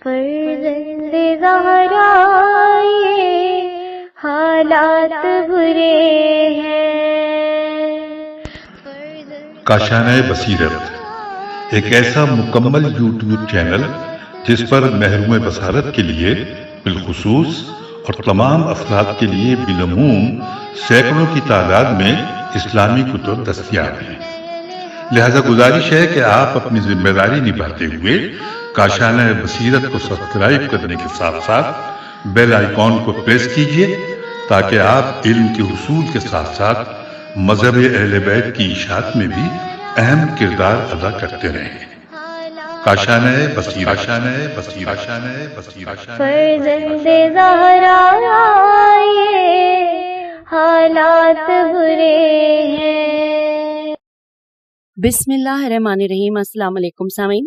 فرزند زہرا یہ حالات برے ہیں۔ کاشانۂ بصیرت ایک ایسا مکمل یوٹیوب چینل جس پر محروم بصارت کے لیے بالخصوص اور تمام افراد کے لیے بالعموم سینکڑوں کی تعداد میں اسلامی کتب دستیاب ہیں۔ لہذا گزارش ہے کہ آپ اپنی ذمہ داری نبھاتے ہوئے کاشانۂ بصیرت کو سبسکرائب کرنے کے ساتھ ساتھ بیل آئیکن کو پریس کیجیے تاکہ آپ علم کے حصول کے ساتھ ساتھ مذہب اہل بیت کی اشاعت میں بھی اہم کردار ادا کرتے رہیں۔ کاشانۂ بصیرت، کاشانۂ بصیرت، کاشانۂ بصیرت۔ فرزند زہرا یہ حالات برے ہیں۔ بسم اللہ الرحمن الرحیم۔ السلام علیکم سامعین،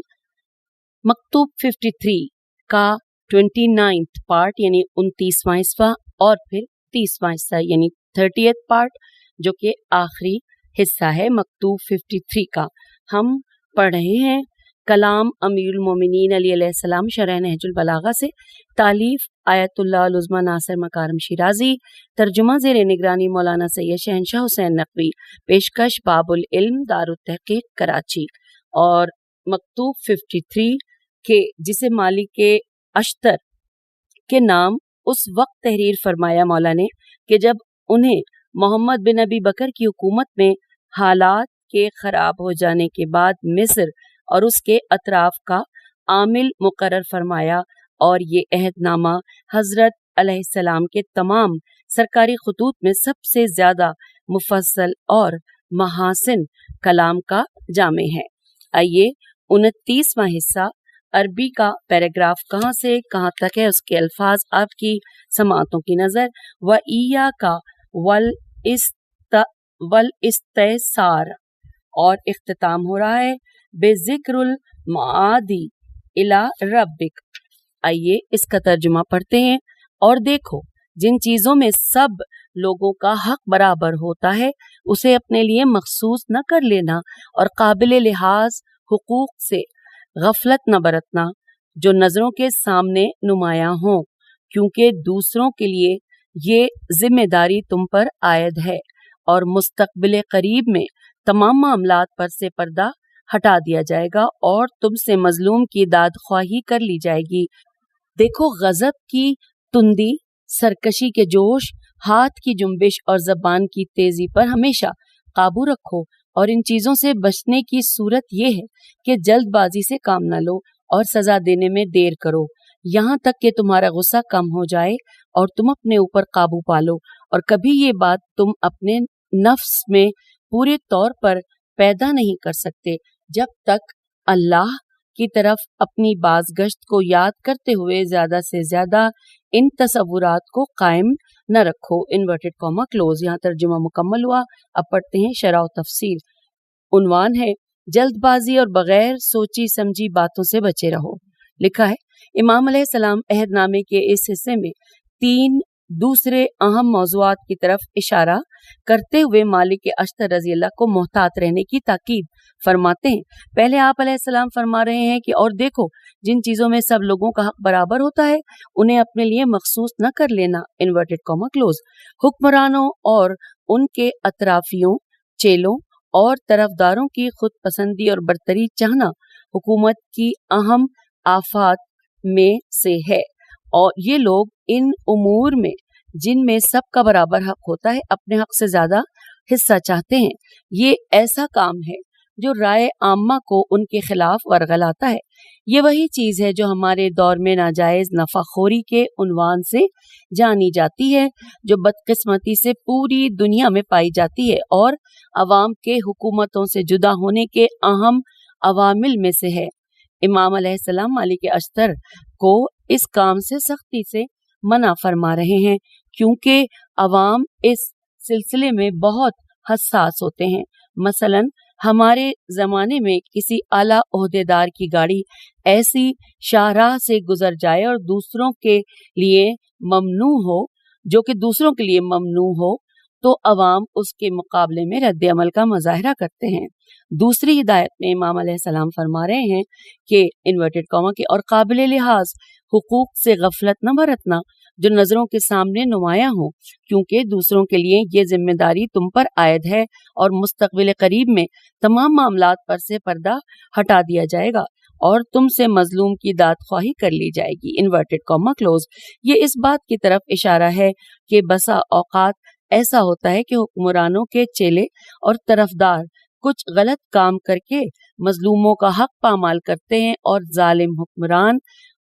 مکتوب 53 کا 29 پارٹ یعنی 29واں حصہ اور پھر 30واں حصہ یعنی 30th پارٹ جو کہ آخری حصہ ہے مکتوب 53 کا، ہم پڑھ رہے ہیں کلام امیر المومنین علی علیہ السلام شرح نہج البلاغہ سے، تالیف آیت اللہ العظمی ناصر مکارم شیرازی، ترجمہ زیر نگرانی مولانا سید شہنشاہ حسین نقوی، پیشکش باب العلم دارالتحقیق کراچی۔ اور مکتوب 53 کے جسے مالک اشتر کے نام اس وقت تحریر فرمایا مولا نے کہ جب انہیں محمد بن ابی بکر کی حکومت میں حالات کے خراب ہو جانے کے بعد مصر اور اس کے اطراف کا عامل مقرر فرمایا، اور یہ عہد نامہ حضرت علیہ السلام کے تمام سرکاری خطوط میں سب سے زیادہ مفصل اور محاسن کلام کا جامع ہے۔ آئیے 29واں حصہ عربی کا پیراگراف کہاں سے کہاں تک ہے اس کے الفاظ آپ کی سماعتوں کی نظر۔ وَإِيَّاكَ وَالْإِسْتِيسَارَ، اور اختتام ہو رہا ہے بذکر المعادی الی ربک۔ آئیے اس کا ترجمہ پڑھتے ہیں۔ اور دیکھو جن چیزوں میں سب لوگوں کا حق برابر ہوتا ہے اسے اپنے لیے مخصوص نہ کر لینا، اور قابل لحاظ حقوق سے غفلت نہ برتنا جو نظروں کے سامنے نمایاں ہوں، کیونکہ دوسروں کے لیے یہ ذمہ داری تم پر عائد ہے، اور مستقبل قریب میں تمام معاملات پر سے پردہ ہٹا دیا جائے گا اور تم سے مظلوم کی داد خواہی کر لی جائے گی۔ دیکھو غضب کی تندی، سرکشی کے جوش، ہاتھ کی جنبش اور زبان کی تیزی پر ہمیشہ قابو رکھو، اور ان چیزوں سے بچنے کی صورت یہ ہے کہ جلد بازی سے کام نہ لو اور سزا دینے میں دیر کرو، یہاں تک کہ تمہارا غصہ کم ہو جائے اور تم اپنے اوپر قابو پالو، اور کبھی یہ بات تم اپنے نفس میں پورے طور پر پیدا نہیں کر سکتے جب تک اللہ کی طرف اپنی بازگشت کو یاد کرتے ہوئے زیادہ سے زیادہ ان تصورات کو قائم نہ رکھو۔ Inverted comma close. یہاں ترجمہ مکمل ہوا۔ اب پڑھتے ہیں شرح و تفصیل۔ عنوان ہے جلد بازی اور بغیر سوچی سمجھی باتوں سے بچے رہو۔ لکھا ہے امام علیہ السلام عہد نامے کے اس حصے میں 3 دوسرے اہم موضوعات کی طرف اشارہ کرتے ہوئے مالک اشتر رضی اللہ کو محتاط رہنے کی تاکید فرماتے ہیں۔ پہلے آپ علیہ السلام فرما رہے ہیں کہ اور دیکھو جن چیزوں میں سب لوگوں کا حق برابر ہوتا ہے انہیں اپنے لیے مخصوص نہ کر لینا، انورٹڈ کاما کلوز۔ حکمرانوں اور ان کے اطرافیوں، چیلوں اور طرفداروں کی خود پسندی اور برتری چاہنا حکومت کی اہم آفات میں سے ہے، اور یہ لوگ ان امور میں جن میں سب کا برابر حق ہوتا ہے اپنے حق سے زیادہ حصہ چاہتے ہیں۔ یہ ایسا کام ہے جو رائے عامہ کو ان کے خلاف ورغلاتا ہے۔ یہ وہی چیز ہے جو ہمارے دور میں ناجائز نفع خوری کے عنوان سے جانی جاتی ہے، جو بدقسمتی سے پوری دنیا میں پائی جاتی ہے اور عوام کے حکومتوں سے جدا ہونے کے اہم عوامل میں سے ہے۔ امام علیہ السلام مالک اشتر کو اس کام سے سختی سے منع فرما رہے ہیں، کیونکہ عوام اس سلسلے میں بہت حساس ہوتے ہیں۔ مثلا ہمارے زمانے میں کسی اعلیٰ عہدیدار کی گاڑی ایسی شاہراہ سے گزر جائے اور دوسروں کے لیے ممنوع ہو تو عوام اس کے مقابلے میں رد عمل کا مظاہرہ کرتے ہیں۔ دوسری ہدایت میں امام علیہ السلام فرما رہے ہیں کہ انورٹڈ کاما کے اور قابل لحاظ حقوق سے غفلت نہ برتنا جو نظروں کے سامنے نمایاں ہوں، کیونکہ دوسروں کے لیے یہ ذمہ داری تم پر عائد ہے اور مستقبل قریب میں تمام معاملات پر سے پردہ ہٹا دیا جائے گا اور تم سے مظلوم کی داد خواہی کر لی جائے گی۔ Inverted comma close. یہ اس بات کی طرف اشارہ ہے کہ بسا اوقات ایسا ہوتا ہے کہ حکمرانوں کے چیلے اور طرفدار کچھ غلط کام کر کے مظلوموں کا حق پامال کرتے ہیں اور ظالم حکمران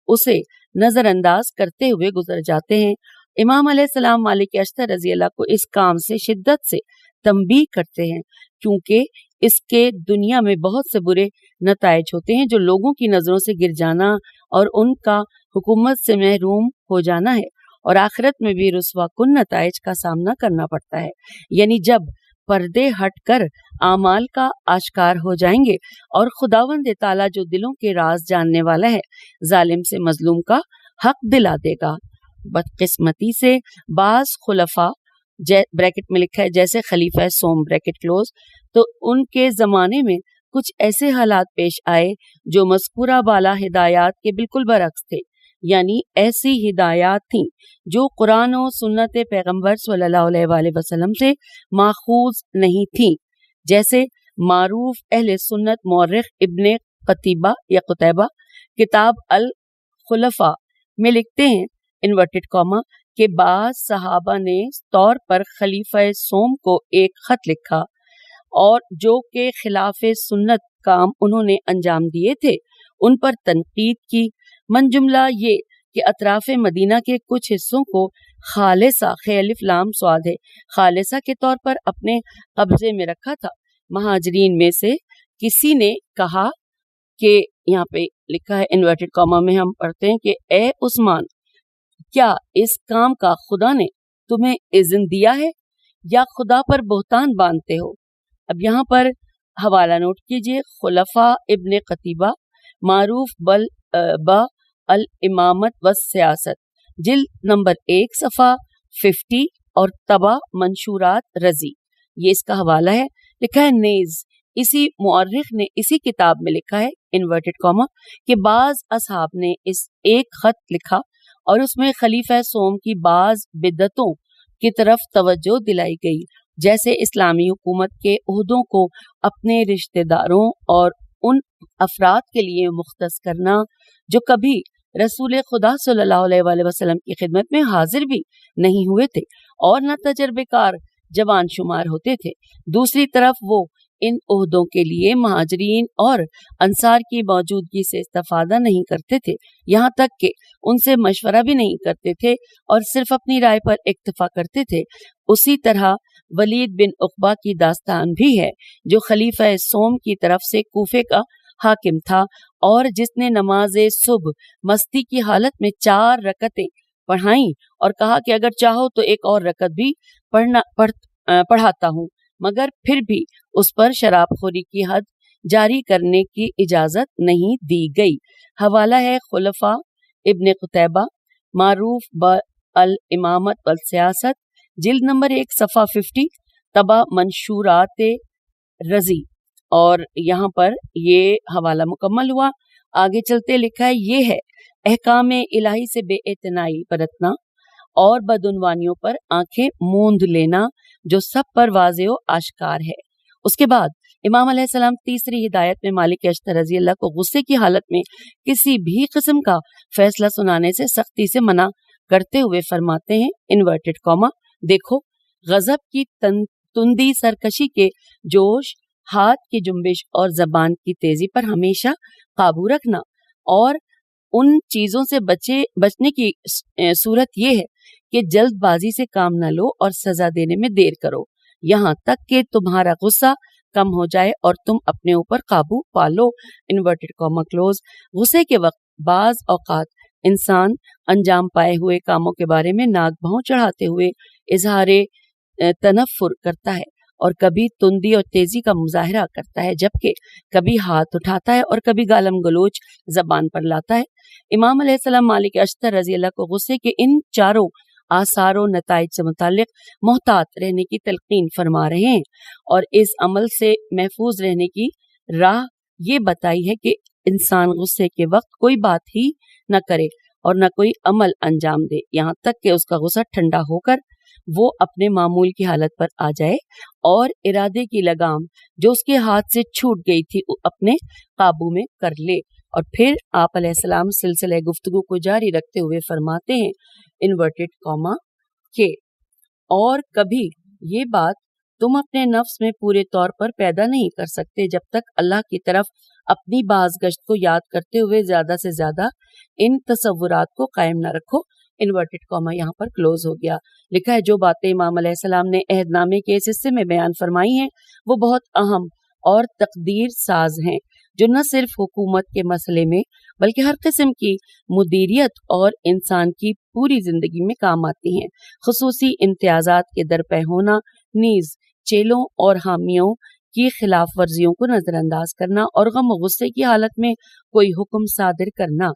اسے نظر انداز کرتے ہوئے گزر جاتے ہیں۔ امام علیہ السلام مالک اشتر رضی اللہ کو اس کام سے شدت سے تنبیہ کرتے ہیں، کیونکہ اس کے دنیا میں بہت سے برے نتائج ہوتے ہیں جو لوگوں کی نظروں سے گر جانا اور ان کا حکومت سے محروم ہو جانا ہے، اور آخرت میں بھی رسوا کن نتائج کا سامنا کرنا پڑتا ہے، یعنی جب پردے ہٹ کر اعمال کا آشکار ہو جائیں گے اور خداوند تعالیٰ جو دلوں کے راز جاننے والا ہے ظالم سے مظلوم کا حق دلا دے گا۔ بدقسمتی سے بعض خلفاء بریکٹ میں لکھا ہے جیسے خلیفہ سوم بریکٹ کلوز، تو ان کے زمانے میں کچھ ایسے حالات پیش آئے جو مذکورہ بالا ہدایات کے بالکل برعکس تھے، یعنی ایسی ہدایات تھیں جو قرآن و سنت پیغمبر صلی اللہ علیہ وآلہ وسلم سے ماخوذ نہیں تھیں، جیسے معروف اہل سنت مورخ ابن قتیبہ کتاب الخلفاء میں لکھتے ہیں انورٹڈ کاما کہ بعض صحابہ نے طور پر خلیفہ سوم کو ایک خط لکھا اور جو کہ خلاف سنت کام انہوں نے انجام دیے تھے ان پر تنقید کی۔ من جملہ یہ کہ اطراف مدینہ کے کچھ حصوں کو خالصہ خیلف لام سواد ہے خالصہ کے طور پر اپنے قبضے میں رکھا تھا۔ مہاجرین میں سے کسی نے کہا کہ یہاں پہ لکھا ہے انورٹڈ کاما میں ہم پڑھتے ہیں کہ اے عثمان، کیا اس کام کا خدا نے تمہیں اذن دیا ہے یا خدا پر بہتان باندھتے ہو؟ اب یہاں پر حوالہ نوٹ کیجئے، خلفاء ابن قتیبہ معروف الامامت والسیاست، جلد نمبر 1 صفحہ 50 اور طبع منشورات رضی، یہ اس کا حوالہ ہے۔ لکھا ہے نیز اسی مورخ نے اسی کتاب میں لکھا ہے انورٹڈ کاما کہ بعض اصحاب نے اس ایک خط لکھا اور اس میں خلیفہ سوم کی بعض بدعتوں کی طرف توجہ دلائی گئی، جیسے اسلامی حکومت کے عہدوں کو اپنے رشتہ داروں اور ان افراد کے لیے مختص کرنا جو کبھی رسول خدا صلی اللہ علیہ وآلہ وسلم کی خدمت میں حاضر بھی نہیں ہوئے تھے اور نہ تجربے کار جوان شمار ہوتے تھے۔ دوسری طرف وہ ان عہدوں کے لیے مہاجرین اور انصار کی موجودگی سے استفادہ نہیں کرتے تھے، یہاں تک کہ ان سے مشورہ بھی نہیں کرتے تھے اور صرف اپنی رائے پر اکتفا کرتے تھے۔ اسی طرح ولید بن عقبہ کی داستان بھی ہے جو خلیفہ سوم کی طرف سے کوفے کا حاکم تھا اور جس نے نماز صبح مستی کی حالت میں 4 رکعتیں پڑھائیں اور کہا کہ اگر چاہو تو ایک اور رکعت بھی پڑھاتا ہوں، مگر پھر بھی اس پر شراب خوری کی حد جاری کرنے کی اجازت نہیں دی گئی۔ حوالہ ہے خلفاء ابن قتیبہ معروف الامامت والسیاست، جلد نمبر 1 صفحہ 50 طبع منشورات رضی، اور یہاں پر یہ حوالہ مکمل ہوا۔ آگے چلتے لکھا ہے یہ ہے احکام الہی سے بے اعتنائی برتنا اور بدعنوانیوں پر آنکھیں موند لینا جو سب پر واضح و آشکار ہے۔ اس کے بعد امام علیہ السلام تیسری ہدایت میں مالک اشتر رضی اللہ کو غصے کی حالت میں کسی بھی قسم کا فیصلہ سنانے سے سختی سے منع کرتے ہوئے فرماتے ہیں انورٹڈ کاما دیکھو، غضب کی تندی، سرکشی کے جوش، ہاتھ کی جنبش اور زبان کی تیزی پر ہمیشہ قابو رکھنا، اور ان چیزوں سے بچنے کی صورت یہ ہے کہ جلد بازی سے کام نہ لو اور سزا دینے میں دیر کرو یہاں تک کہ تمہارا غصہ کم ہو جائے اور تم اپنے اوپر قابو پا لو۔ Inverted comma close. غصے کے وقت بعض اوقات انسان انجام پائے ہوئے کاموں کے بارے میں ناک بھاؤں چڑھاتے ہوئے اظہار تنفر کرتا ہے اور کبھی تندی اور تیزی کا مظاہرہ کرتا ہے، جبکہ کبھی ہاتھ اٹھاتا ہے اور کبھی گالم گلوچ زبان پر لاتا ہے۔ امام علیہ السلام مالک اشتر رضی اللہ کو غصے کے ان چاروں आसार व नताइज से मुतालिक मोहतात रहने की तलकीन फरमा रहे हैं और इस अमल से महफूज रहने की राह ये बताई है कि इंसान गुस्से के वक्त कोई बात ही न करे और न कोई अमल अंजाम दे, यहाँ तक कि उसका गुस्सा ठंडा होकर वो अपने मामूल की हालत पर आ जाए और इरादे की लगाम जो उसके हाथ से छूट गई थी अपने काबू में कर ले। और फिर आप अलैहिस्सलाम सिलसिले गुफ्तगू को जारी रखते हुए फरमाते हैं इन्वर्टेड कॉमा के, और कभी ये बात तुम अपने नफ्स में पूरे तौर पर पैदा नहीं कर सकते जब तक अल्लाह की तरफ अपनी बाज़गश्त को याद करते हुए ज्यादा से ज्यादा इन तसव्वुरात को कायम न रखो। इन्वर्टेड कॉमा यहाँ पर क्लोज हो गया। लिखा है जो बातें इमाम अलैहिस्सलाम ने अहदनामे के इस हिस्से में बयान फरमाई हैं वो बहुत अहम और तकदीर साज हैं, जो न सिर्फ हुकूमत के मसले में बल्कि हर किस्म की मुदीरियत और इंसान की पूरी जिंदगी में काम आती हैं। खुसूसी इम्तियाजात के दरपे होना, नीज चेलों और हामियों की खिलाफ वर्जियों को नजरअंदाज करना और गम गुस्से की हालत में कोई हुक्म सादिर करना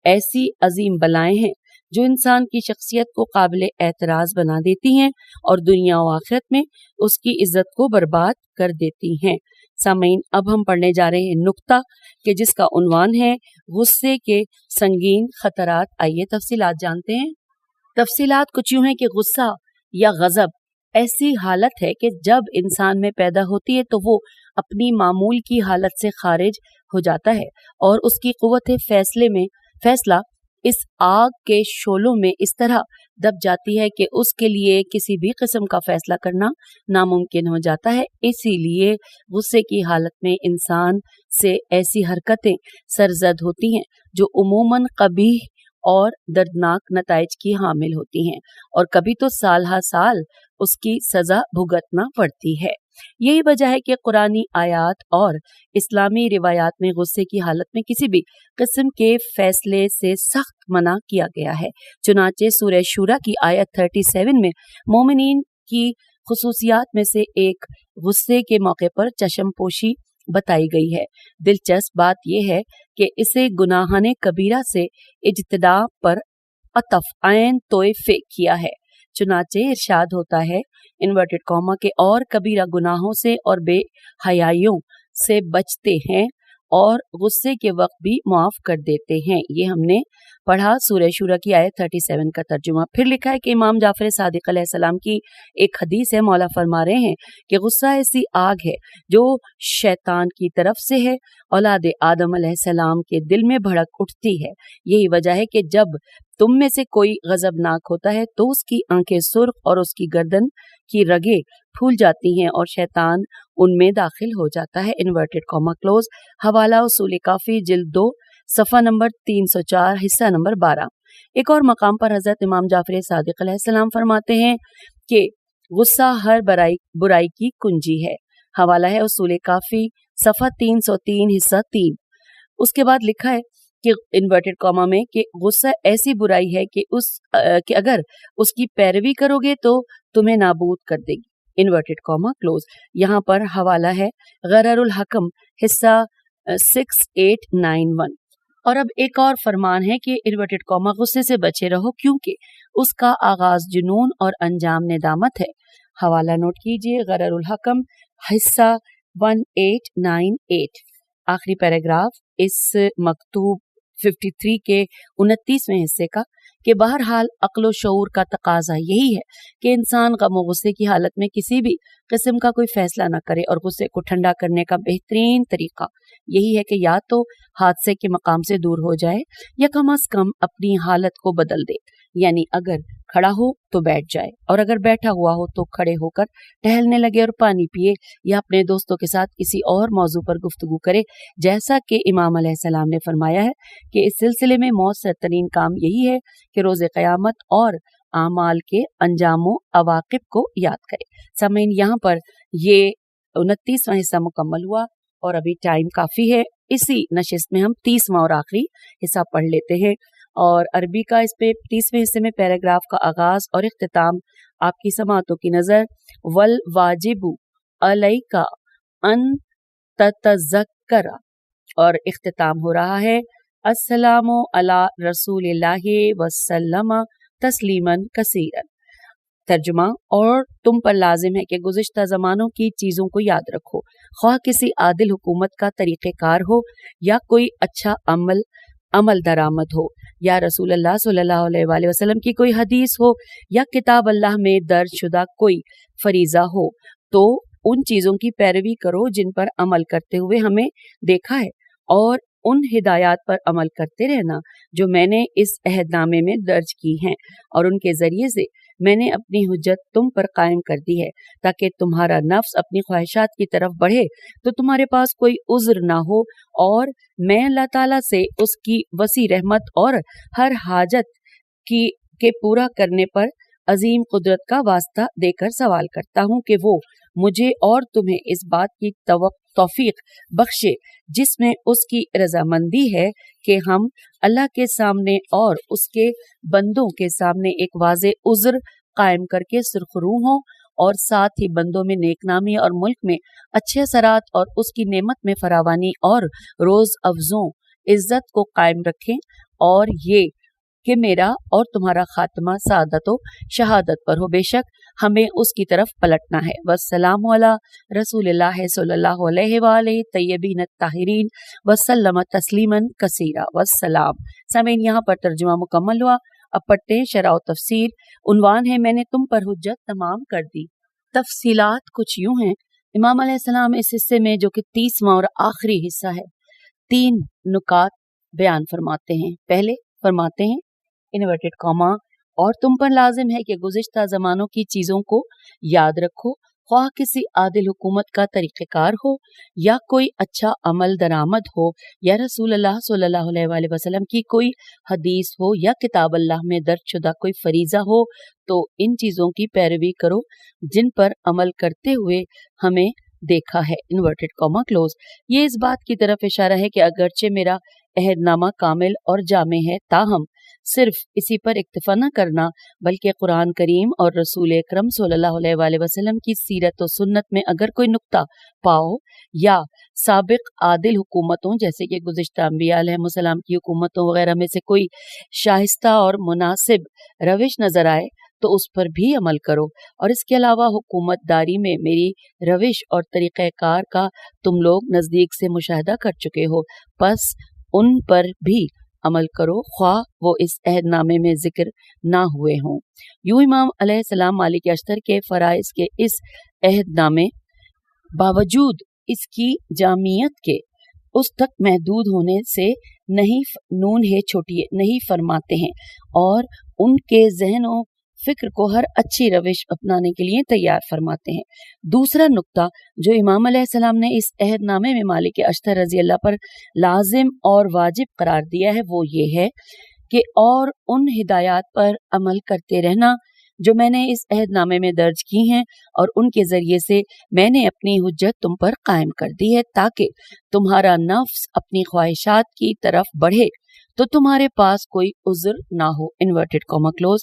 ऐसी अजीम बलाएं हैं जो इंसान की शख्सियत को काबिल एतराज बना देती हैं और दुनिया और आखिरत में उसकी इज्जत को बर्बाद कर देती हैं। सामीन, अब हम पढ़ने जा रहे हैं नुक्ता के जिसका उन्वान है गुस्से के संगीन खतरात। आइए तफसीलात जानते हैं। तफसीलात कुछ यूं हैं कि गुस्सा या गजब ऐसी हालत है कि जब इंसान में पैदा होती है तो वो अपनी मामूल की हालत से खारिज हो जाता है और उसकी कुव्वत फैसला इस आग के शोलों में इस तरह दब जाती है कि उसके लिए किसी भी किस्म का फैसला करना नामुमकिन हो जाता है। इसीलिए गुस्से की हालत में इंसान से ऐसी हरकतें सरजद होती हैं जो उमूमन कबीह और दर्दनाक नताइज की हामिल होती हैं और कभी तो साल हा साल उसकी सजा भुगतना पड़ती है। यही वजह है कि कुरानी आयात और इस्लामी रिवायात में गुस्से की हालत में किसी भी किस्म के फैसले से सख्त मना किया गया है। चुनाचे सूरह शूरा की आयत 37 में मोमिनीन की खुसूसियात में से एक गुस्से के मौके पर चश्मपोशी बताई गई है। दिलचस्प बात यह है कि इसे गुनाहाने कबीरा से इज्तिदा पर अतफ आयन तोयफे किया है। चुनाचे इरशाद होता है इन्वर्टेड कॉमा के और कबीरा गुनाहों से और बेहयाइयों से बचते हैं और गुस्से के वक्त भी माफ कर देते हैं। ये हमने पढ़ा सूरह शूरा की आयत 37 का तर्जुमा। फिर लिखा है कि इमाम जाफर सादिक अलैहिस्सलाम की एक हदीस है, मौला फरमा रहे हैं कि गुस्सा ऐसी आग है जो शैतान की तरफ से है, औलाद आदम अलैहिस्सलाम के दिल में भड़क उठती है। यही वजह है कि जब तुम में से कोई गजबनाक होता है तो उसकी आंखें सुर्ख और उसकी गर्दन की रगें फूल जाती हैं और शैतान उनमें दाखिल हो जाता है। Inverted comma close. हवाला उसूल काफी जिल्द 2 सफ़ा नंबर 304 हिस्सा नंबर 12। एक और मकाम पर हजरत इमाम जाफर सादिक अलैहिस्सलाम फरमाते हैं कि गुस्सा हर बुराई की कुंजी है। हवाला है उसूल काफी सफ़ा 303 हिस्सा 3। उसके बाद लिखा है कि इन्वर्टेड कॉमा में कि गुस्सा ऐसी बुराई है कि अगर उसकी पैरवी करोगे तो तुम्हें नाबूद कर देगी। Inverted comma close. यहाँ पर हवाला है गररुल हकम हिस्सा 6891। और अब एक और फरमान है कि इन्वर्टेड कॉमा गुस्से से बचे रहो क्योंकि उसका आगाज जुनून और अंजाम नेदामत है। हवाला नोट कीजिए गररुल हकम हिस्सा 1898। आखिरी पैराग्राफ इस मकतूब 53 के 29वें हिस्से का कि बहरहाल अक्ल व शऊर का तकाजा यही है कि इंसान गम व गुस्से की हालत में किसी भी किस्म का कोई फैसला न करे और गुस्से को ठंडा करने का बेहतरीन तरीका यही है कि या तो हादसे के मकाम से दूर हो जाए या कम अज कम अपनी हालत को बदल दे, यानी अगर खड़ा हो तो बैठ जाए और अगर बैठा हुआ हो तो खड़े होकर टहलने लगे और पानी पिए या अपने दोस्तों के साथ किसी और मौजू पर गुफ्तगू करे। जैसा कि इमाम अलैहिस्सलाम ने फरमाया है कि इस सिलसिले में मौसर तरीन काम यही है कि रोज़े क़यामत और आमाल के अंजामों अवाक़िब को याद करे। सामीन, यहाँ पर ये 29वां हिस्सा मुकम्मल हुआ और अभी टाइम काफ़ी है। इसी नशिस्त में हम 30वां और आखिरी हिस्सा पढ़ लेते हैं और अरबी का इस पे 30वें हिस्से में पैराग्राफ का आगाज और इख्तिताम आपकी समातों की नजर। वल वाजिबु अलैका अन ततज़क्करा और इख्तिताम हो रहा है अस्सलामु अला रसूलिल्लाहि वसल्लम तस्लीमन कसीरन। तर्जुमा, और तुम पर लाजिम है कि गुज़िश्ता ज़मानों की चीज़ों को याद रखो, ख्वाह किसी आदिल हुकूमत का तरीक़ेकार हो या कोई अच्छा अमल दरामद हो, या रसूल अल्लाह सल्लल्लाहु अलैहि वसल्लम की कोई हदीस हो, या किताब अल्लाह में दर्ज शुदा कोई फरीज़ा हो, तो उन चीज़ों की पैरवी करो जिन पर अमल करते हुए हमें देखा है, और उन हिदायत पर अमल करते रहना जो मैंने इस अहदनामे में दर्ज की हैं, और उनके ज़रिए से मैंने अपनी हुज्जत तुम पर कायम कर दी है, ताकि तुम्हारा नफ्स अपनी ख्वाहिशात की तरफ बढ़े तो तुम्हारे पास कोई उज़्र ना हो, और मैं अल्लाह ताला से उसकी वसी रहमत और हर हाजत के पूरा करने पर अजीम कुदरत का वास्ता देकर सवाल करता हूँ कि वो मुझे और तुम्हें इस बात की तौफीक बख्शे जिसमें उसकी रजामंदी है कि हम अल्लाह के सामने और उसके बंदों के सामने एक वाज़े उज़्र कायम करके सुरखरू हों, और साथ ही बंदों में नेकनामी और मुल्क में अच्छे असरात और उसकी नेमत में फरावानी और रोज़ अफजों इज्जत को कायम रखें, और ये कि मेरा और तुम्हारा खात्मा सादतो शहादत पर हो। बेशक हमें उसकी तरफ पलटना है। वस्सलामु अला रसूलिल्लाह सल्लल्लाहु अलैहि तय्यबीन ताहिरीन वसल्लम तस्लीमन कसीरा। वस्सलाम। सामीन, यहाँ पर तर्जुमा मुकम्मल हुआ। अब पढ़ते हैं शरह व तफसीर। उन्वान है, मैंने तुम पर हुज्जत तमाम कर दी। तफसीलात कुछ यूं हैं। इमाम अलैहिस्सलाम इस हिस्से में, जो कि 30वां और आखिरी हिस्सा है, 3 नुकात बयान फरमाते हैं। पहले फरमाते हैं इन्वर्टेड कॉमा, और तुम पर लाजिम है कि गुज़िश्ता ज़मानों की चीज़ों को याद रखो, ख्वाह किसी आदिल हुकूमत का तरीक़ेकार हो या कोई अच्छा अमल दरामद हो, या रसूल अल्लाह सल्लल्लाहु अलैहि वसल्लम की कोई हदीस हो, या किताब अल्लाह में दर्ज शुदा कोई फरीज़ा हो, तो इन चीज़ों की पैरवी करो जिन पर अमल करते हुए हमें देखा है। Inverted comma close. ये इस बात की तरफ इशारा है कि अगरचे मेरा अहदनामा कामिल और जामे है, ताहम सिर्फ इसी पर इक्तफा न करना, बल्कि कुरान करीम और रसूल अकरम सल्लल्लाहु अलैहि वसल्लम की सीरत और सुन्नत में अगर कोई नुक्ता पाओ, या साबिक आदिल हुकूमतों जैसे कि गुज़िश्ता अंबिया अलैहिमुस्सलाम की हुकूमतों वगैरह में से कोई शाइस्ता और मुनासिब रविश नजर आए, तो उस पर भी अमल करो। और इसके अलावा हुकूमतदारी में मेरी रविश और तरीक़ेकार का तुम लोग नज़दीक से मुशाहिदा कर चुके हो, बस उन पर भी अमल करो, ख्वाह वो इस अहदनामे में जिक्र ना हुए हों। यूं इमाम अलैहिस्सलाम मालिक अश्तर के फ़राइज़ के इस अहदनामे बावजूद इसकी जामियत के उस तक महदूद होने से नहीं फरमाते हैं, और उनके ज़हनों फिक्र को हर अच्छी रविश अपनाने के लिए तैयार फरमाते हैं। दूसरा नुक्ता जो इमाम अलैहिस्सलाम ने इस अहदनामे में मालिक अश्तर रज़ी अल्लाह पर लाजिम और वाजिब करार दिया है, वो ये है कि और उन हिदायत पर अमल करते रहना जो मैंने इस अहदनामे में दर्ज की हैं, और उनके ज़रिए से मैंने अपनी हुज्जत तुम पर कायम कर दी है, ताकि तुम्हारा नफ्स अपनी ख्वाहिशात की तरफ बढ़े तो तुम्हारे पास कोई उज़्र ना हो। Inverted comma close.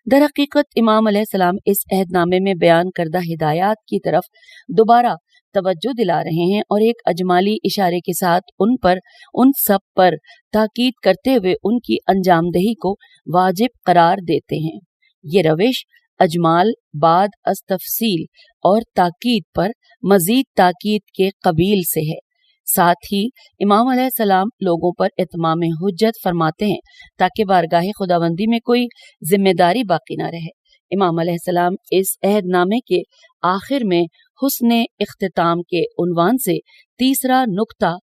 दर हकीकत इमाम अलैहिस्सलाम इस अहदनामे में बयान करदा हिदायत की तरफ दोबारा तवज्जो दिला रहे हैं, और एक अजमाली इशारे के साथ उन सब पर ताकीद करते हुए उनकी अंजामदही को वाजिब करार देते हैं। ये रविश अजमाल बाद अस तफसील और ताकीद पर मजीद ताकीद के कबील से है। साथ ही इमाम अलैहिस्सलाम लोगों पर इत्माम हुज्जत फरमाते हैं ताकि बारगाह खुदाबंदी में कोई जिम्मेदारी बाकी ना रहे। इमाम अलैहिस्सलाम इस अहदनामे के आखिर में हुस्ने इख्तिताम के उन्वान से तीसरा नुक्ता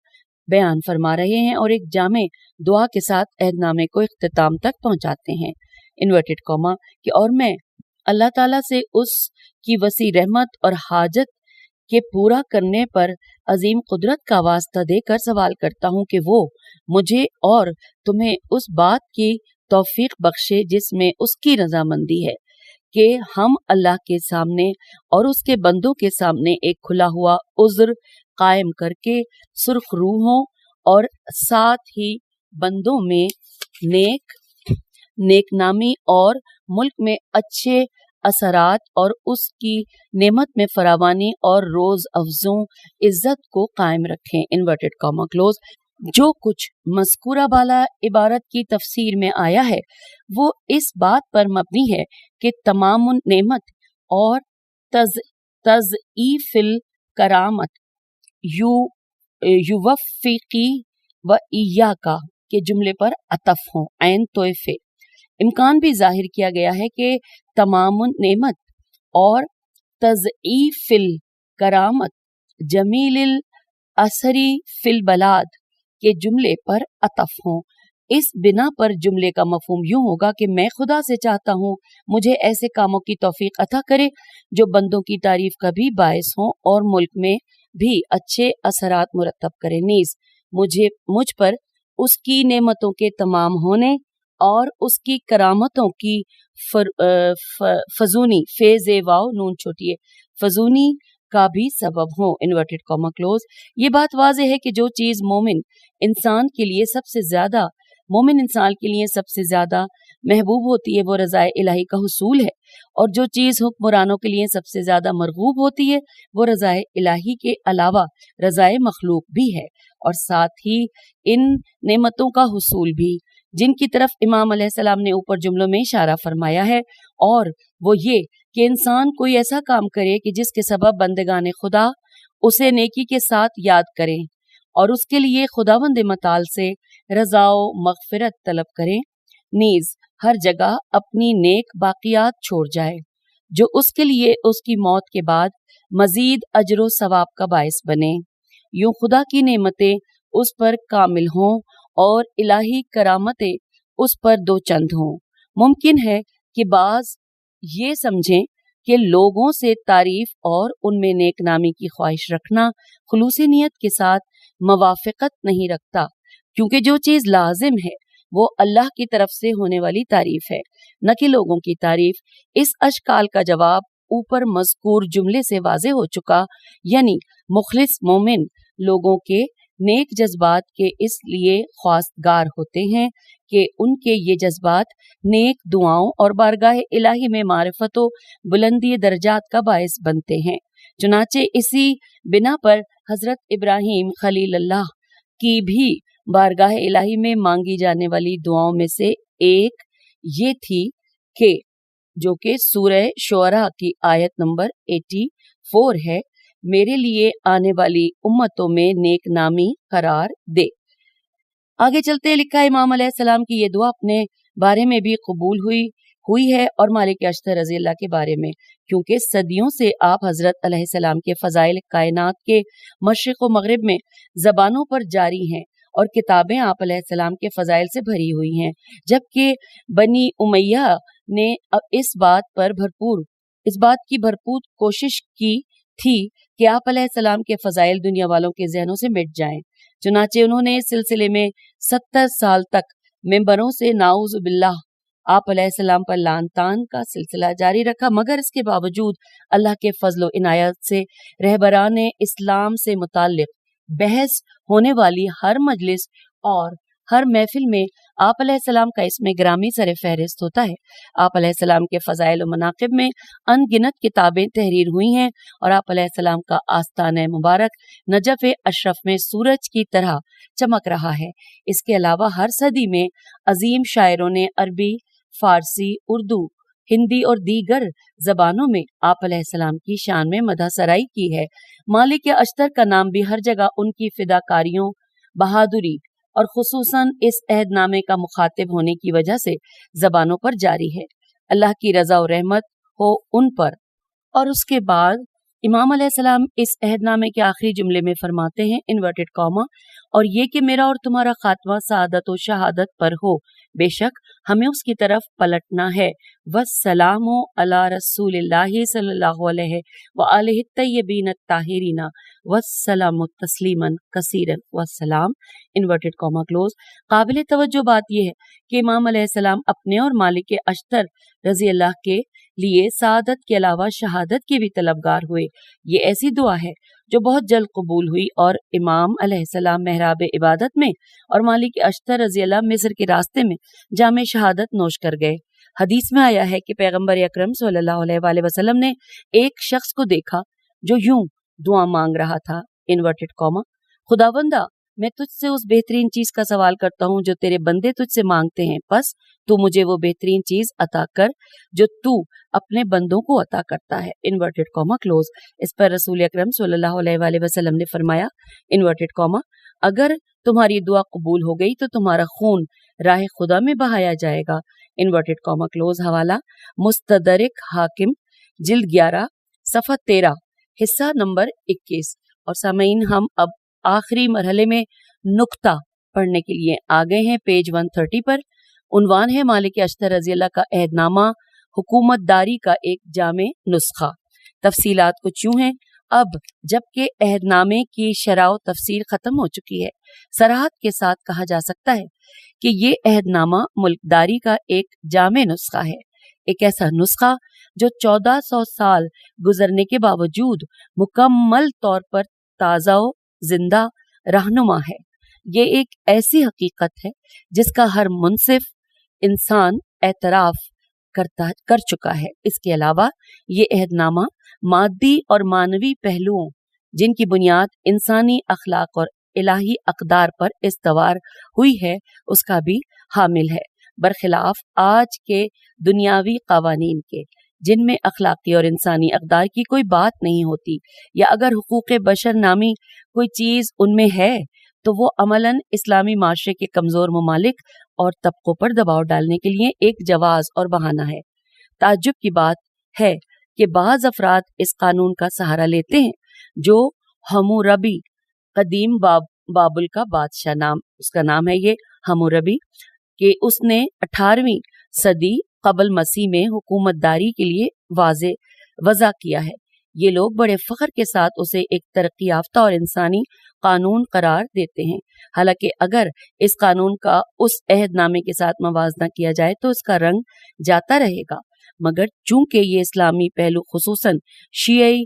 बयान फरमा रहे हैं और एक जामे दुआ के साथ अहदनामे को इख्तिताम तक पहुंचाते हैं। इन्वर्टेड कॉमा कि और मैं अल्लाह ताला से उसकी वसी रहमत और हाजत के पूरा करने पर अजीम कुदरत का वास्ता देकर सवाल करता हूँ कि वो मुझे और तुम्हें उस बात की तौफीक बख्शे जिसमें उसकी रजामंदी है कि हम अल्लाह के सामने और उसके बंदों के सामने एक खुला हुआ उज़्र कायम करके सुर्ख रूह हों और साथ ही बंदों में नेकनामी और मुल्क में अच्छे असरात और उसकी नेमत में फरावानी और रोज अफजों इज्जत को कायम रखें। Inverted comma close. जो कुछ मज़कूरा बाला इबारत की तफसीर में आया है वो इस बात पर मबनी है कि तमामुन नेमत और तज़ईफिल करामत युवफ़िकी व इय्याका के जुमले पर अतफ हों ऐन तोइफे। इम्कान भी जाहिर किया गया है कि तमामुन नेमत और तज़ईफिल करामत जमीलिल असरी फिल बलाद के जुमले पर अतफ हों। इस बिना पर जुमले का मफहूम यूं होगा कि मैं खुदा से चाहता हूँ मुझे ऐसे कामों की तौफीक अता करे जो बंदों की तारीफ का भी बायस हों और मुल्क में भी अच्छे असरात मुरतब करे। नीज मुझ पर उसकी नेमतों के तमाम होने और उसकी करामतों की फजूनी फेज़े वाव नून छोटिए फजूनी का भी सबब हो इन्वर्टेड कॉमा क्लोज। ये बात वाज़ेह है कि जो चीज़ मोमिन इंसान के लिए सबसे ज्यादा महबूब होती है वो रज़ाए इलाही का हुसूल है, और जो चीज़ हुक्मरानों के लिए सबसे ज्यादा मरगूब होती है वो रज़ाए इलाही के अलावा रज़ाए मखलूक भी है, और साथ ही इन नेमतों का हुसूल भी जिनकी तरफ इमाम अलैहिस्सलाम ने ऊपर जुमलों में इशारा फरमाया है, और वो ये कि इंसान कोई ऐसा काम करे कि जिसके सबब बंदगाने खुदा उसे नेकी के साथ याद करें और उसके लिए खुदावंद मताल से रज़ाओ मग़फ़िरत तलब करें। नीज हर जगह अपनी नेक बाक़ियात छोड़ जाए जो उसके लिए उसकी मौत के बाद मजीद अजर सवाब का बायस बने। यूं खुदा की नेमतें उस पर कामिल हों और इलाही करामतें उस पर दो चंद हों। मुमकिन है कि बाज ये समझें कि लोगों से तारीफ और उनमें नेक नामी की ख्वाहिश रखना खुलूसी नियत के साथ मवाफ़क़त नहीं रखता, क्योंकि जो चीज़ लाजिम है वो अल्लाह की तरफ से होने वाली तारीफ है, न कि लोगों की तारीफ। इस अशकाल का जवाब ऊपर मज़कूर जुमले से वाज़े हो चुका, यानी मुखलिस मोमिन लोगों के नेक जज्बात के इसलिए ख्वास्तगार होते हैं कि उनके ये जज्बात नेक दुआओं और बारगाह इलाही में मारिफतो बुलंदी दर्जात का बायस बनते हैं। चुनाचे इसी बिना पर हजरत इब्राहीम खलीलल्लाह की भी बारगाह इलाही में मांगी जाने वाली दुआओं में से एक ये थी कि जो कि सूरह शुअरा की आयत नंबर 84 है, मेरे लिए आने वाली उम्मतों में नेक नामी करार दे। आगे चलते लिखा है इमाम अलैहिस्सलाम की ये दुआ अपने बारे में भी कबूल हुई है और मालिक अश्तर रज़ी अल्लाह के बारे में, क्योंकि सदियों से आप हजरत अलैहिस्सलाम के फ़ज़ाइल कायनात के मशरिक़ व मग़रिब में ज़बानों पर जारी हैं और किताबें आप अलैहिस्सलाम के फ़ज़ाइल से भरी हुई हैं, जबकि बनी उमैया ने इस बात की भरपूर कोशिश की थी कि आप अलैहिस्सलाम के फ़ज़ाइल दुनिया वालों के ज़हनों से मिट जाएं। चुनाचे उन्होंने इस सिलसिले में 70 साल तक मेंबरों से नाउज़ बिल्लाह आप अलैहिस्सलाम पर लानतान का सिलसिला जारी रखा, मगर इसके बावजूद अल्लाह के फजल इनायत से रहबरान इस्लाम से मुताल्लिक बहस होने वाली हर मजलिस और हर महफिल में आप अलैहिस्सलाम का इसमें ग्रामी सर फहरिस्त होता है। आप अलैहिस्सलाम के फ़ज़ाइल व मनाक़िब में अनगिनत किताबें तहरीर हुई हैं और आप अलैहिस्सलाम का आस्ताना मुबारक नजफ़ अशरफ में सूरज की तरह चमक रहा है। इसके अलावा हर सदी में अजीम शायरों ने अरबी, फारसी, उर्दू, हिंदी और दीगर जबानों में आप अलैहिस्सलाम की शान में मदहसराई की है। मालिक अश्तर का नाम भी हर जगह उनकी फिदाकारियों, बहादुरी और खुसूसन इस अहदनामे का मुखातिब होने की वजह से जबानों पर जारी है। अल्लाह की रजा और रहमत हो उन पर। और उसके बाद इमाम अलैहिस्सलाम इस अहदनामे के आखिरी जुमले में फरमाते हैं इन्वर्टेड कॉमा, और ये कि मेरा और तुम्हारा खात्मा सादत और शहादत पर हो, बेशक हमें उसकी तरफ पलटना है। वस्सलामु अला रसूलिल्लाहि सल्लल्लाहु अलैहि व आलिहि तय्यबीन ताहिरीना वस्सलामु तस्लीमन कसीरन वस्सलाम इन्वर्टेड कॉमा क्लोज। काबिल तवज्जो बात यह है कि इमाम अलैहिस्सलाम अपने और मालिक अश्तर रज़ी अल्लाह के लिए सादत के अलावा शहादत के भी तलबगार हुए। ये ऐसी दुआ है जो बहुत जल्द कबूल हुई और इमाम अलैहिस्सलाम मेहराब इबादत में और मालिक अश्तर रज़ी अल्लाह मिस्र के रास्ते में जामे शहादत नोश कर गए। हदीस में आया है कि पैगंबर अकरम सल्लल्लाहु अलैहि वसल्लम ने एक शख्स को देखा जो यूं दुआ मांग रहा था, इन्वर्टेड कॉमा, खुदावंदा मैं तुझसे उस बेहतरीन चीज का सवाल करता हूँ जो तेरे बंदे तुझसे मांगते हैं, बस तू मुझे वो बेहतरीन चीज अता कर जो तू अपने बंदों को अता करता है, इन्वर्टेड कॉमा क्लोज। इस पर रसूल अकरम सल्लल्लाहु अलैहि वसल्लम ने फरमाया, इन्वर्टेड कॉमा, अगर तुम्हारी दुआ कबूल हो गई तो तुम्हारा खून राह खुदा में बहाया जाएगा, इन्वर्टेड कॉमा क्लोज। हवाला मुस्तदरिक हाकिम जिल्द 11 सफ़ा 13 हिस्सा नंबर 21। और सामईन, हम अब आखिरी मरहले में नुक्ता पढ़ने के लिए आ गए हैं। पेज 130 पर उन्वान है मालिक अशतर रज़ी अल्लाह का अहदनामा, हुकूमतदारी का एक जामे नुस्खा। तफसीलात कुछ यूं हैं, अब जबकि अहदनामे की शराउ तफसील खत्म हो चुकी है, सराहत के साथ कहा जा सकता है कि ये अहदनामा मुल्कदारी का एक जामे नुस्खा है, एक ऐसा नुस्खा जो 1400 साल गुजरने के बावजूद मुकम्मल तौर पर ताज़ा व जिंदा रहनुमा है। ये एक ऐसी हकीकत है जिसका हर मुनसिफ इंसान एतराफ कर चुका है। इसके अलावा ये अहदनामा मादी और मानवी पहलुओं जिनकी बुनियाद इंसानी अखलाक और इलाही अक़दार पर इस्तवार हुई है उसका भी हामिल है, बरखिलाफ आज के दुनियावी कवानीन के जिनमें अखलाकी और इंसानी अक़दार की कोई बात नहीं होती, या अगर हुकूक़े बशर नामी कोई चीज़ उनमें है तो वो अमलन इस्लामी माशरे के कमज़ोर ममालिक और तबकों पर दबाव डालने के लिए एक जवाज़ और बहाना है। ताज्जुब की बात है कि बाज़ अफराद इस कानून का सहारा लेते हैं जो हम्मुरबी, कदीम बाबुल का बादशाह नाम उसका नाम है ये हम्मुरबी, कि उसने 18वीं सदी कबल मसीह में हुकूमतदारी के लिए वज़ा किया है। ये लोग बड़े फ़ख्र के साथ उसे एक तरक्की याफ्ता और इंसानी कानून करार देते हैं। हालांकि अगर इस कानून का उस अहदनामे के साथ मवाजना किया जाए तो इसका रंग जाता रहेगा, मगर चूंकि ये इस्लामी पहलू खुसूसन शियई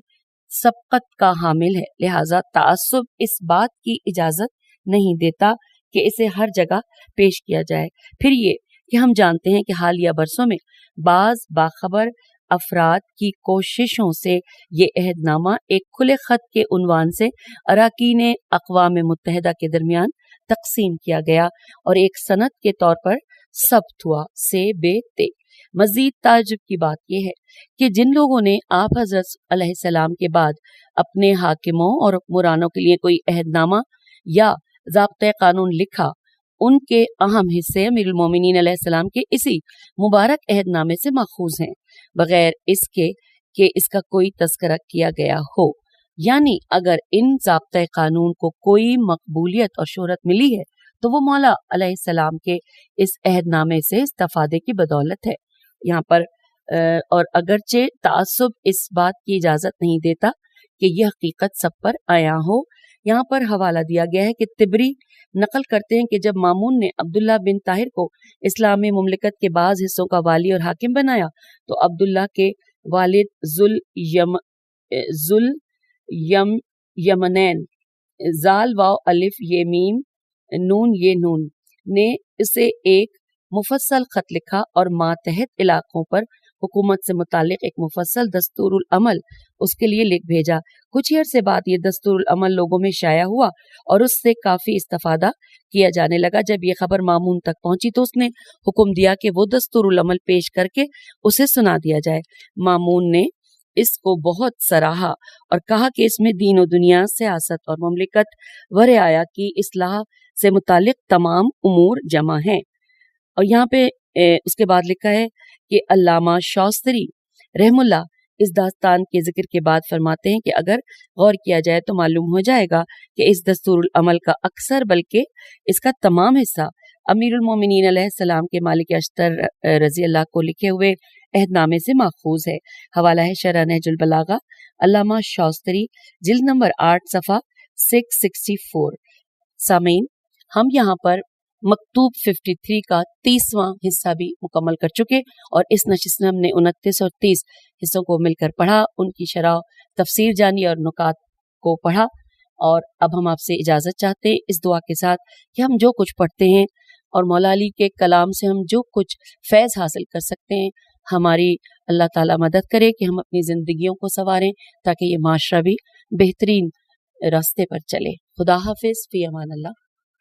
सबकत का हामिल है, लिहाजा ताअस्सुब इस बात की इजाज़त नहीं देता कि इसे हर जगह पेश किया जाए। फिर ये कि हम जानते हैं कि हालिया बरसों में बाज़ बाखबर अफराद की कोशिशों से ये अहदनामा एक खुले खत के उन्वान से अराकीन अक़वाम मुत्तहिदा के दरमियान तकसीम किया गया और एक सनद के तौर पर सब्त हुआ से बेते। मजीद ताज्जुब की बात यह है कि जिन लोगों ने आप हज़रत अलैहिस्सलाम के बाद अपने हाकिमों और हुक्मरानों के लिए कोई अहदनामा या ज़ाब्ते कानून लिखा, उनके अहम हिस्से अमीरुल मोमिनीन अलैहिस्सलाम के इसी मुबारक अहदनामे से माखूज हैं, बगैर इसके कि इसका कोई तज़किरा किया गया हो। यानी अगर इन ज़ाब्ते कानून को कोई मकबूलियत और शोहरत मिली है तो वो मौला अलैहिस्सलाम के इस अहदनामे से इस्तिफादे की बदौलत है। यहाँ पर और अगरचे ताअस्सुब इस बात की इजाज़त नहीं देता कि यह हकीकत सब पर आया हो। यहाँ पर हवाला दिया गया है कि तिबरी नकल करते हैं कि जब मामून ने अब्दुल्ला बिन ताहिर को इस्लामी मुमलिकत के बाज़ हिस्सों का वाली और हाकिम बनाया तो अब्दुल्ला के वालिद जुल यमनैन जाल वाव अलिफ ये मीम नून ये नून ने इसे एक मुफस्सल खत लिखा और मातहत इलाकों पर हुकूमत से मुतालिक एक मुफस्सल दस्तूरुल अमल उसके लिए लिख भेजा। कुछ ही अरसे बाद ये दस्तूरुल अमल लोगों में शाया हुआ और उससे काफ़ी इस्तिफादा किया जाने लगा। जब ये खबर मामून तक पहुंची तो उसने हुक्म दिया कि वो दस्तूरुल अमल पेश करके उसे सुना दिया जाए। मामून ने इसको बहुत सराहा और कहा कि इसमें दीन और दुनिया, सियासत और मुमलिकत वर आया की इस्लाह से मुतालिक तमाम उमूर जमा हैं। और यहाँ पे उसके बाद लिखा है कि अल्लामा शौस्तरी रहमुल्लाह इस दास्तान के जिक्र के बाद फरमाते हैं कि अगर गौर किया जाए तो मालूम हो जाएगा कि इस दस्तूरुल अमल का अक्सर बल्कि इसका तमाम हिस्सा अमीरुल मोमिनीन अलैहिस्सलाम के मालिक अशतर रज़ी अल्लाह को लिखे हुए अहदनामे से माखूज है। हवाला है शरह नहजुल बलागा, अल्लामा शौस्तरी, जिल्द नंबर 8 सफ़ा 664। सामीन, हम यहाँ पर मकतूब 53 का 30वां हिस्सा भी मुकम्मल कर चुके और इस नशिस्त में हमने 29 और 30 हिस्सों को मिलकर पढ़ा, उनकी शरह तफसीर जानी और नुकात को पढ़ा। और अब हम आपसे इजाज़त चाहते हैं इस दुआ के साथ कि हम जो कुछ पढ़ते हैं और मौला अली के कलाम से हम जो कुछ फैज़ हासिल कर सकते हैं, हमारी अल्लाह ताला मदद करे कि हम अपनी ज़िंदगियों को संवारें ताकि ये माशरा भी बेहतरीन रास्ते पर चले। خدا حافظ، فی امان اللہ.